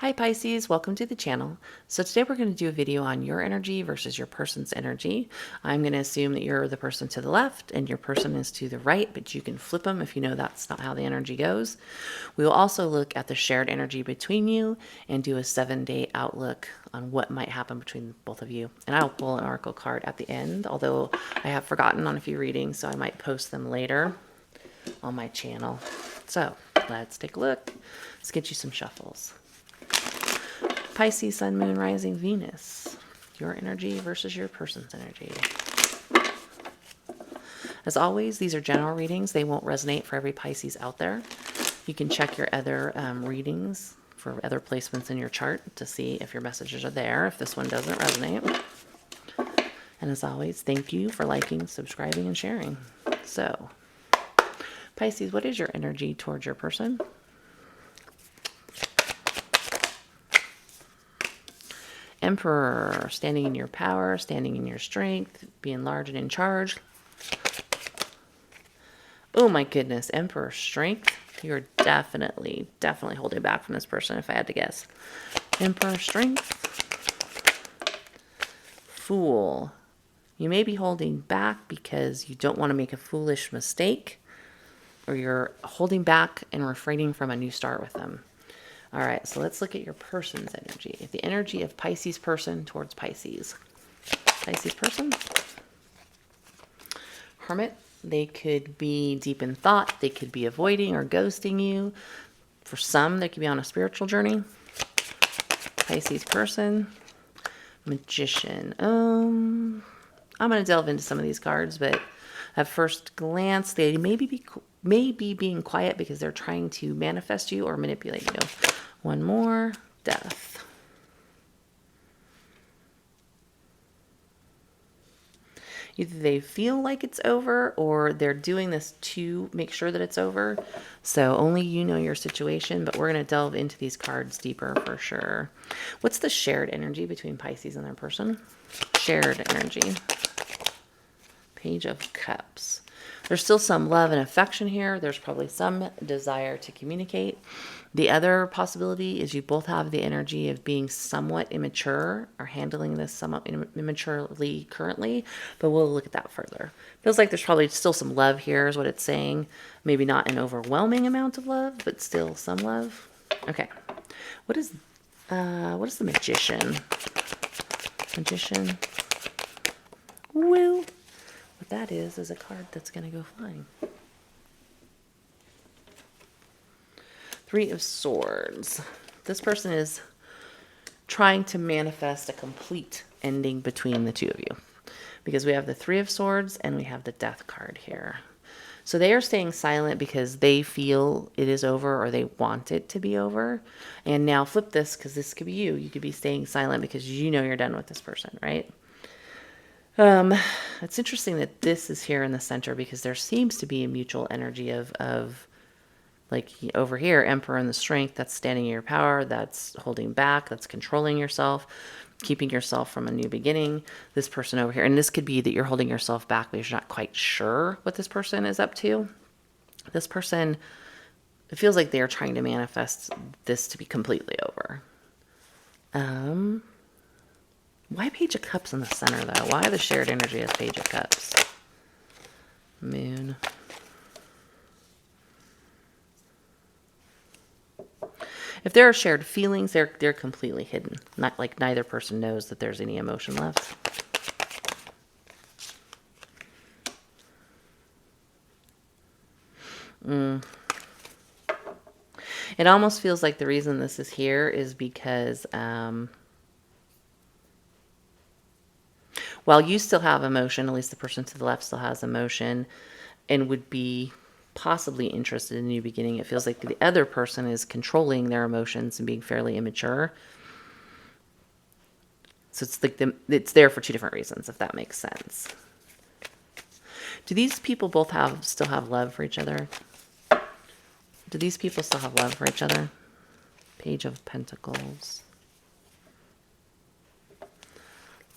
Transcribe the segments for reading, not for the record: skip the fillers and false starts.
Hi Pisces, welcome to the channel. So today we're going to do a video on your energy versus your person's energy. I'm going to assume that you're the person to the left and your person is to the right, but you can flip them if you know that's not how the energy goes. We will also look at the shared energy between you and do a 7-day outlook on what might happen between both of you. And I'll pull an oracle card at the end, although I have forgotten on a few readings, so I might post them later on my channel. So let's take a look. Let's get you some shuffles. Pisces, Sun, Moon, Rising, Venus. Your energy versus your person's energy. As always, these are general readings. They won't resonate for every Pisces out there. You can check your other readings for other placements in your chart to see if your messages are there, if this one doesn't resonate. And as always, thank you for liking, subscribing, and sharing. So, Pisces, what is your energy towards your person? Emperor, standing in your power, standing in your strength, being large and in charge. Oh my goodness, Emperor, strength. You're definitely holding back from this person if I had to guess. Emperor, strength. Fool. You may be holding back because you don't want to make a foolish mistake, or you're holding back and refraining from a new start with them. All right, so let's look at your person's energy. The energy of Pisces person towards Pisces. Pisces person. Hermit. They could be deep in thought. They could be avoiding or ghosting you. For some, they could be on a spiritual journey. Pisces person. Magician. I'm going to delve into some of these cards, but at first glance, they may be being quiet because they're trying to manifest you or manipulate you. One more. Death. Either they feel like it's over or they're doing this to make sure that it's over. So only you know your situation, but we're going to delve into these cards deeper for sure. What's the shared energy between Pisces and their person? Shared energy. Page of Cups. There's still some love and affection here. There's probably some desire to communicate. The other possibility is you both have the energy of being somewhat immature or handling this somewhat immaturely currently, but we'll look at that further. Feels like there's probably still some love here is what it's saying. Maybe not an overwhelming amount of love, but still some love. Okay. What is the Magician? Magician. Woo. What that is a card that's going to go flying. Three of Swords. This person is trying to manifest a complete ending between the two of you. Because we have the Three of Swords and we have the Death card here. So they are staying silent because they feel it is over or they want it to be over. And now flip this, because this could be you. You could be staying silent because you know you're done with this person, right? It's interesting that this is here in the center because there seems to be a mutual energy of like over here, Emperor in the strength, that's standing in your power, that's holding back, that's controlling yourself, keeping yourself from a new beginning. This person over here, and this could be that you're holding yourself back because you're not quite sure what this person is up to. This person, it feels like they are trying to manifest this to be completely over. Why Page of Cups in the center, though? Why the shared energy as Page of Cups? Moon. If there are shared feelings, they're completely hidden. Not like neither person knows that there's any emotion left. It almost feels like the reason this is here is because while you still have emotion, at least the person to the left still has emotion and would be possibly interested in a new beginning, it feels like the other person is controlling their emotions and being fairly immature. So it's like it's there for two different reasons, if that makes sense. Do these people both still have love for each other? Do these people still have love for each other? Page of Pentacles.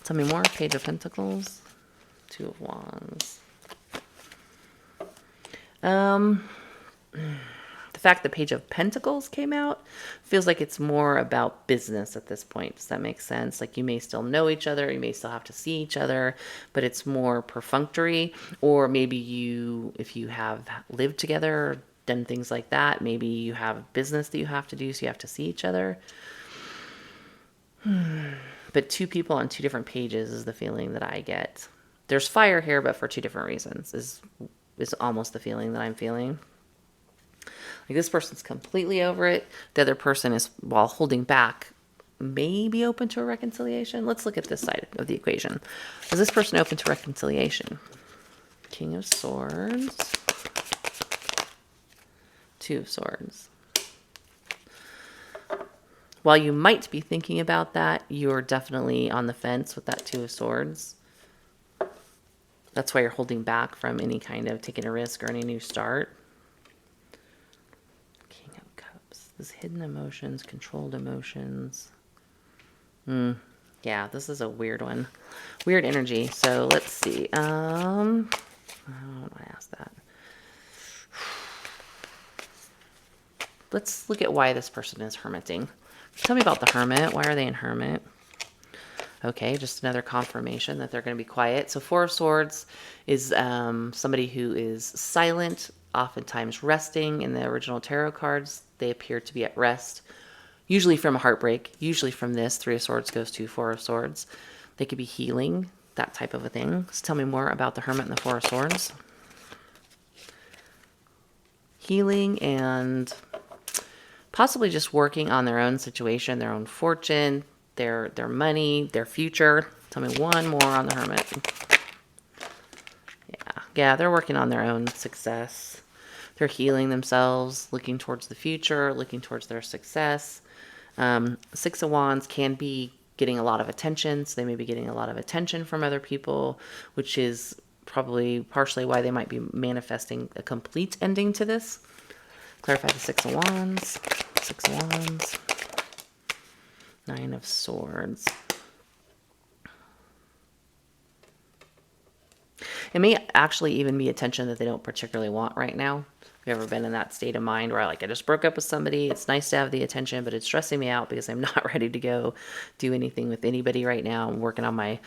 Tell me more. Page of Pentacles. Two of Wands. The fact the Page of Pentacles came out feels like it's more about business at this point. Does that make sense? Like you may still know each other, you may still have to see each other, but it's more perfunctory. Or maybe you, if you have lived together, done things like that, maybe you have business that you have to do, so you have to see each other. But two people on two different pages is the feeling that I get. There's fire here, but for two different reasons is almost the feeling that I'm feeling. Like this person's completely over it. The other person is, while holding back, maybe open to a reconciliation. Let's look at this side of the equation. Is this person open to reconciliation? King of Swords. Two of Swords. While you might be thinking about that, you're definitely on the fence with that Two of Swords. That's why you're holding back from any kind of taking a risk or any new start. King of Cups. This hidden emotions, controlled emotions. Yeah, this is a weird one. Weird energy. So let's see. How do I ask that? Let's look at why this person is hermiting. Tell me about the Hermit. Why are they in Hermit? Okay, just another confirmation that they're going to be quiet. So Four of Swords is somebody who is silent, oftentimes resting. In the original tarot cards, they appear to be at rest, usually from a heartbreak, usually from this. Three of Swords goes to Four of Swords. They could be healing, that type of a thing. So tell me more about the Hermit and the Four of Swords. Healing and possibly just working on their own situation, their own fortune, their money, their future. Tell me one more on the Hermit. Yeah, they're working on their own success. They're healing themselves, looking towards the future, looking towards their success. Six of Wands can be getting a lot of attention, so they may be getting a lot of attention from other people, which is probably partially why they might be manifesting a complete ending to this. Clarify the Six of Wands. Six of Wands. Nine of Swords. It may actually even be attention that they don't particularly want right now. Have you ever been in that state of mind where I just broke up with somebody, it's nice to have the attention, but it's stressing me out because I'm not ready to go do anything with anybody right now. I'm working on my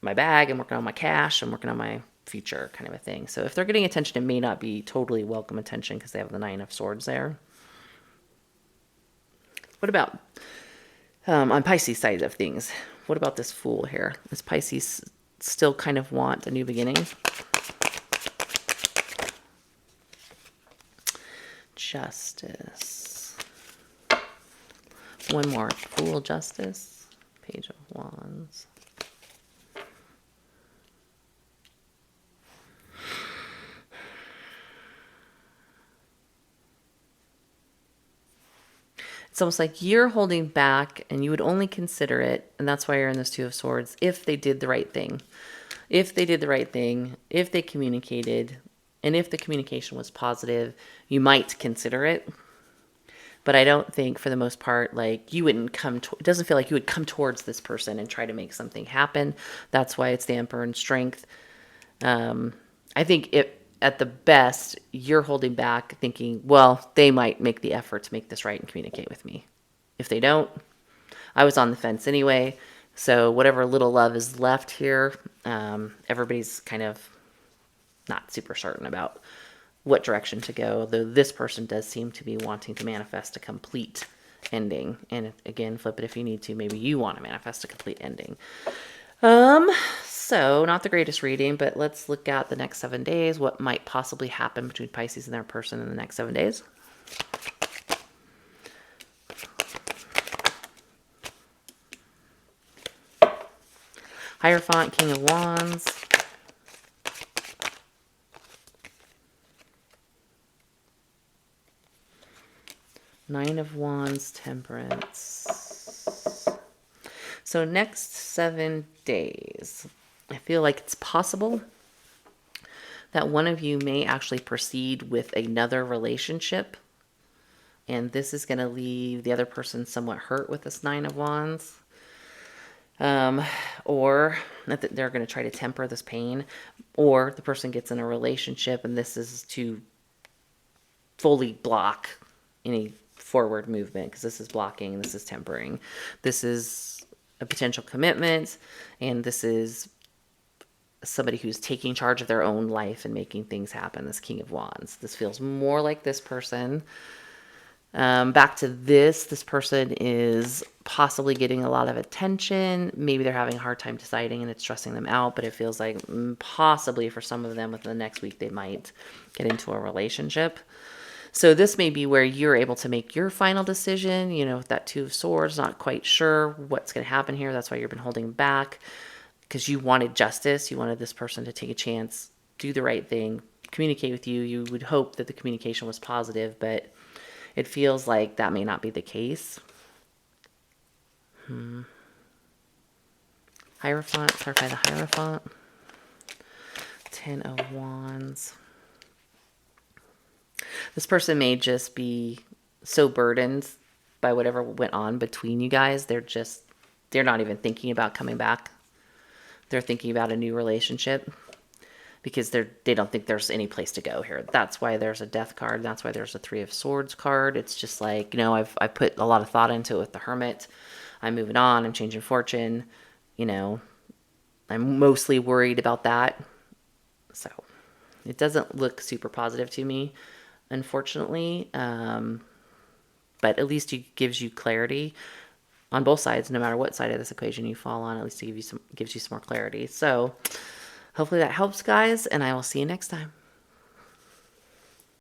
bag, I'm working on my cash, I'm working on my future, kind of a thing. So if they're getting attention, it may not be totally welcome attention because they have the Nine of Swords there. What about on Pisces side of things? What about this Fool here? Does Pisces still kind of want a new beginning? Justice. One more. Fool, Justice. Page of Wands. It's almost like you're holding back and you would only consider it, and that's why you're in this Two of Swords, if they did the right thing. If they did the right thing, if they communicated, and if the communication was positive, you might consider it. But I don't think, for the most part, you wouldn't come to, it doesn't feel like you would come towards this person and try to make something happen. That's why it's the Emperor and Strength. I think at the best, you're holding back thinking, well, they might make the effort to make this right and communicate with me. If they don't, I was on the fence anyway. So whatever little love is left here, everybody's kind of not super certain about what direction to go, though this person does seem to be wanting to manifest a complete ending. And again, flip it if you need to. Maybe you want to manifest a complete ending. So not the greatest reading, but let's look at the next 7 days. What might possibly happen between Pisces and their person in the next 7 days? Hierophant, King of Wands. Nine of Wands, Temperance. So next 7 days, I feel like it's possible that one of you may actually proceed with another relationship. And this is going to leave the other person somewhat hurt with this Nine of Wands. Or that they're going to try to temper this pain. Or the person gets in a relationship and this is to fully block any forward movement, because this is blocking, this is tempering. This is a potential commitment, and this is somebody who's taking charge of their own life and making things happen. This King of Wands. This feels more like this person. Back to this person is possibly getting a lot of attention. Maybe they're having a hard time deciding and it's stressing them out, but it feels like possibly for some of them within the next week, they might get into a relationship. So this may be where you're able to make your final decision, you know, with that Two of Swords, not quite sure what's going to happen here. That's why you've been holding back, because you wanted justice. You wanted this person to take a chance, do the right thing, communicate with you. You would hope that the communication was positive, but it feels like that may not be the case. Hierophant, clarify the Hierophant. 10 of Wands. This person may just be so burdened by whatever went on between you guys. They're not even thinking about coming back. They're thinking about a new relationship because they don't think there's any place to go here. That's why there's a Death card. That's why there's a Three of Swords card. It's just like, you know, I put a lot of thought into it with the Hermit. I'm moving on. I'm changing fortune. You know, I'm mostly worried about that. So it doesn't look super positive to me, unfortunately. But at least it gives you clarity on both sides, no matter what side of this equation you fall on. At least it gives you some more clarity. So hopefully that helps, guys, and I will see you next time.